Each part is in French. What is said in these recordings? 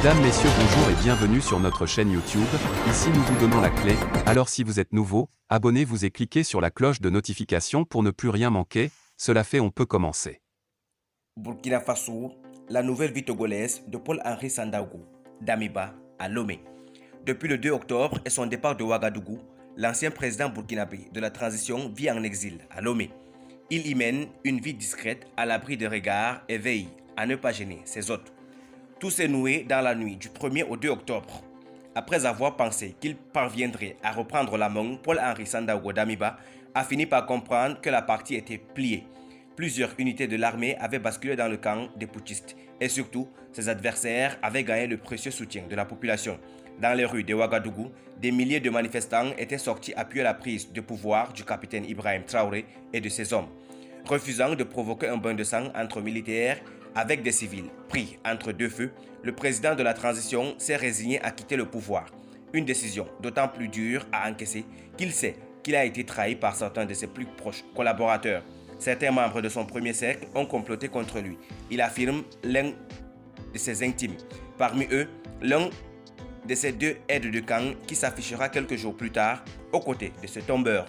Mesdames, Messieurs, bonjour et bienvenue sur notre chaîne YouTube. Ici nous vous donnons la clé, alors si vous êtes nouveau, abonnez-vous et cliquez sur la cloche de notification pour ne plus rien manquer. Cela fait, on peut commencer. Burkina Faso, la nouvelle vie togolaise de Paul-Henri Sandaogo, Damiba à Lomé. Depuis le 2 octobre et son départ de Ouagadougou, l'ancien président burkinabé de la transition vit en exil à Lomé. Il y mène une vie discrète à l'abri des regards et veille à ne pas gêner ses hôtes. Tout s'est noué dans la nuit du 1er au 2 octobre. Après avoir pensé qu'il parviendrait à reprendre la main, Paul-Henri Sandaogo Damiba a fini par comprendre que la partie était pliée. Plusieurs unités de l'armée avaient basculé dans le camp des putschistes et surtout, ses adversaires avaient gagné le précieux soutien de la population. Dans les rues de Ouagadougou, des milliers de manifestants étaient sortis appuyer la prise de pouvoir du capitaine Ibrahim Traoré et de ses hommes, refusant de provoquer un bain de sang entre militaires avec des civils. Pris entre deux feux, le président de la transition s'est résigné à quitter le pouvoir. Une décision d'autant plus dure à encaisser qu'il sait qu'il a été trahi par certains de ses plus proches collaborateurs. Certains membres de son premier cercle ont comploté contre lui. Il affirme l'un de ses intimes. Parmi eux, l'un de ses deux aides de camp qui s'affichera quelques jours plus tard aux côtés de ce tombeur.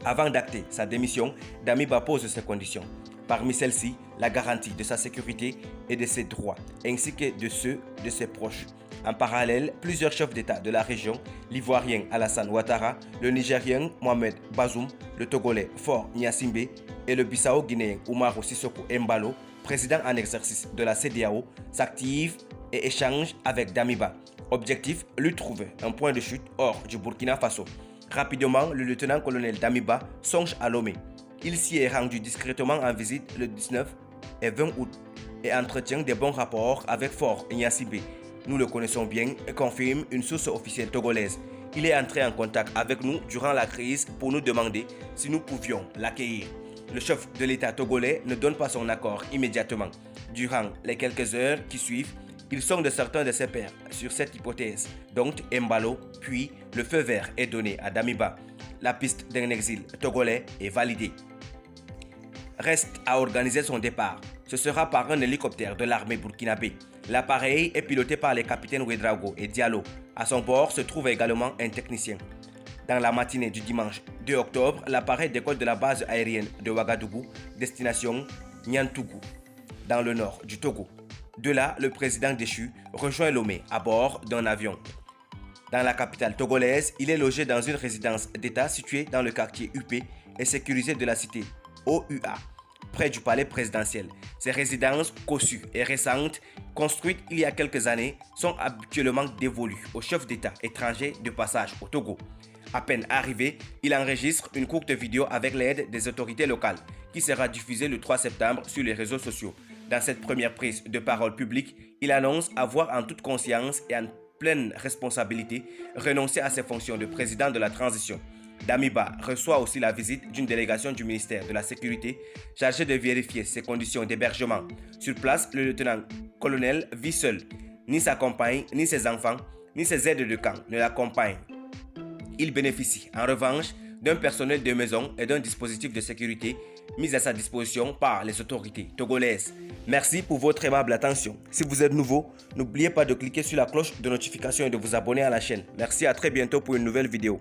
Avant d'acter sa démission, Damiba pose ses conditions. Parmi celles-ci, la garantie de sa sécurité et de ses droits, ainsi que de ceux de ses proches. En parallèle, plusieurs chefs d'État de la région, l'Ivoirien Alassane Ouattara, le Nigérien Mohamed Bazoum, le Togolais Faure Gnassingbé et le Bissau-Guinéen Umaru Sissoko Embalo, président en exercice de la CEDEAO, s'activent et échangent avec Damiba. Objectif, lui trouver un point de chute hors du Burkina Faso. Rapidement, le lieutenant-colonel Damiba songe à Lomé. Il s'y est rendu discrètement en visite le 19 et 20 août et entretient des bons rapports avec Faure Gnassingbé. Nous le connaissons bien et confirme une source officielle togolaise. Il est entré en contact avec nous durant la crise pour nous demander si nous pouvions l'accueillir. Le chef de l'État togolais ne donne pas son accord immédiatement. Durant les quelques heures qui suivent, il sonde certains de ses pairs sur cette hypothèse, dont Embalo, puis le feu vert est donné à Damiba. La piste d'un exil togolais est validée. Reste à organiser son départ. Ce sera par un hélicoptère de l'armée burkinabé. L'appareil est piloté par les capitaines Ouedraogo et Diallo. À son bord se trouve également un technicien. Dans la matinée du dimanche 2 octobre, l'appareil décolle de la base aérienne de Ouagadougou, destination Niantougou, dans le nord du Togo. De là, le président déchu rejoint Lomé à bord d'un avion. Dans la capitale togolaise, il est logé dans une résidence d'État située dans le quartier UP et sécurisée de la cité OUA, près du palais présidentiel. Ces résidences cossues et récentes, construites il y a quelques années, sont habituellement dévolues aux chefs d'État étrangers de passage au Togo. À peine arrivé, il enregistre une courte vidéo avec l'aide des autorités locales qui sera diffusée le 3 septembre sur les réseaux sociaux. Dans cette première prise de parole publique, il annonce avoir en toute conscience et en pleine responsabilité renoncé à ses fonctions de président de la transition. Damiba reçoit aussi la visite d'une délégation du ministère de la Sécurité chargée de vérifier ses conditions d'hébergement. Sur place, le lieutenant-colonel vit seul. Ni sa compagne, ni ses enfants, ni ses aides de camp ne l'accompagnent. Il bénéficie en revanche d'un personnel de maison et d'un dispositif de sécurité mis à sa disposition par les autorités togolaises. Merci pour votre aimable attention. Si vous êtes nouveau, n'oubliez pas de cliquer sur la cloche de notification et de vous abonner à la chaîne. Merci, à très bientôt pour une nouvelle vidéo.